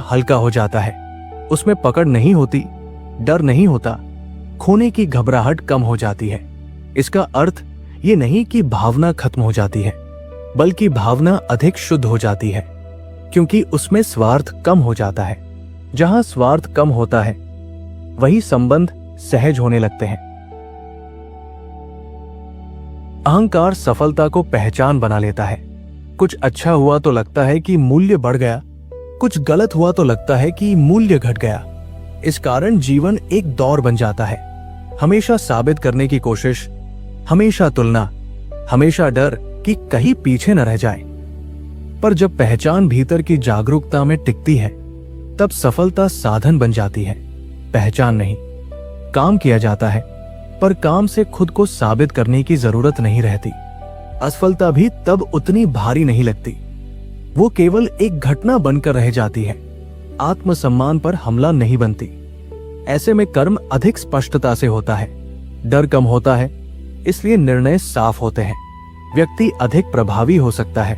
हल्का हो जाता है, उसमें पकड़ नहीं होती, डर नहीं होता, खोने की घबराहट कम हो जाती है। इसका अर्थ ये नहीं कि भावना खत्म हो जाती है, बल्कि भावना अधिक शुद्ध हो जाती है, क्योंकि उसमें स्वार्थ कम हो जाता है। जहां स्वार्थ कम होता है वही संबंध सहज होने लगते हैं। अहंकार सफलता को पहचान बना लेता है। कुछ अच्छा हुआ तो लगता है कि मूल्य बढ़ गया, कुछ गलत हुआ तो लगता है कि मूल्य घट गया। इस कारण जीवन एक दौर बन जाता है। हमेशा साबित करने की कोशिश, हमेशा तुलना, हमेशा डर कि कहीं पीछे न रह जाए। पर जब पहचान भीतर की जागरूकता में टिकती है, तब सफलता साधन बन जाती है, पहचान नहीं। काम किया जाता है, पर काम से खुद को साबित करने की जरूरत नहीं रहती। असफलता भी तब उतनी भारी नहीं लगती, वो केवल एक घटना बनकर रह जाती है, आत्मसम्मान पर हमला नहीं बनती। ऐसे में कर्म अधिक स्पष्टता से होता है, डर कम होता है, इसलिए निर्णय साफ होते हैं। व्यक्ति अधिक प्रभावी हो सकता है,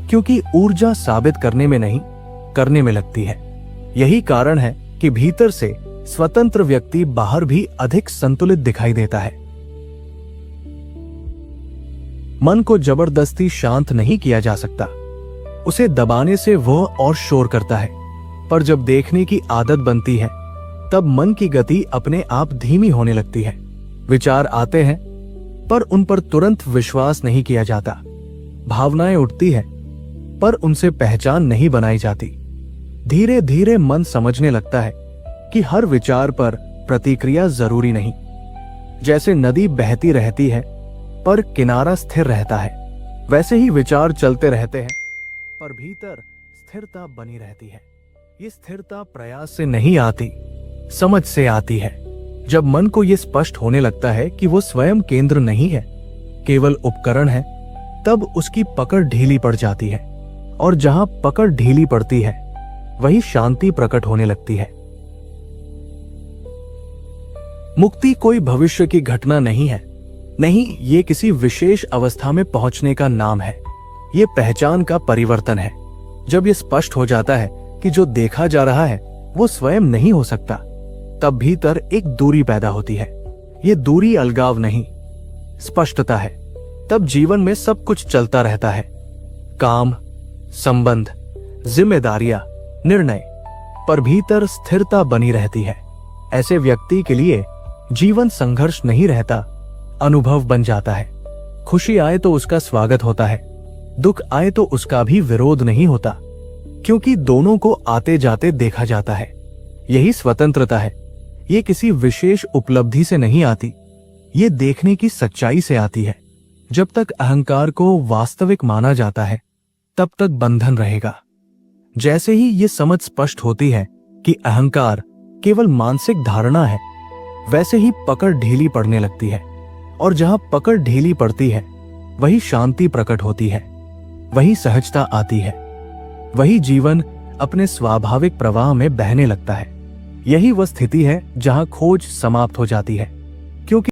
क्योंकि ऊर्जा साबित करने में नहीं, करने में लगती है। यही कारण है कि भीतर से स्वतंत्र व्यक्ति बाहर भी अधिक संतुलित दिखाई देता है। मन को जबरदस्ती शांत नहीं किया जा सकता, उसे दबाने से वह और शोर करता है। पर जब देखने की आदत बनती है, तब मन की गति अपने आप धीमी होने लगती है। विचार आते हैं, पर उन पर तुरंत विश्वास नहीं किया जाता। भावनाएं उठती है, पर उनसे पहचान नहीं बनाई जाती। धीरे धीरे मन समझने लगता है कि हर विचार पर प्रतिक्रिया जरूरी नहीं। जैसे नदी बहती रहती है, पर किनारा स्थिर रहता है, वैसे ही विचार चलते रहते हैं, पर भीतर स्थिरता बनी रहती है। ये स्थिरता प्रयास से नहीं आती, समझ से आती है। जब मन को यह स्पष्ट होने लगता है कि वो स्वयं केंद्र नहीं है, केवल उपकरण है, तब उसकी पकड़ ढीली पड़ जाती है। और जहां पकड़ ढीली पड़ती है, वही शांति प्रकट होने लगती है। मुक्ति कोई भविष्य की घटना नहीं है, नहीं, ये किसी विशेष अवस्था में पहुंचने का नाम है। ये पहचान का परिवर्तन है। जब ये स्पष्ट हो जाता है कि जो देखा जा रहा है वो स्वयं नहीं हो सकता, तब भीतर एक दूरी पैदा होती है। ये दूरी अलगाव नहीं, स्पष्टता है। तब जीवन में सब कुछ चलता रहता है, काम, संबंध, जिम्मेदारियां, निर्णय, पर भीतर स्थिरता बनी रहती है। ऐसे व्यक्ति के लिए जीवन संघर्ष नहीं रहता, अनुभव बन जाता है। खुशी आए तो उसका स्वागत होता है, दुख आए तो उसका भी विरोध नहीं होता, क्योंकि दोनों को आते जाते देखा जाता है। यही स्वतंत्रता है। ये किसी विशेष उपलब्धि से नहीं आती, ये देखने की सच्चाई से आती है। जब तक अहंकार को वास्तविक माना जाता है, तब तक बंधन रहेगा। जैसे ही ये समझ स्पष्ट होती है कि अहंकार केवल मानसिक धारणा है, वैसे ही पकड़ ढीली पड़ने लगती है। और जहां पकड़ ढीली पड़ती है, वही शांति प्रकट होती है, वही सहजता आती है, वही जीवन अपने स्वाभाविक प्रवाह में बहने लगता है। यही वह स्थिति है जहां खोज समाप्त हो जाती है, क्योंकि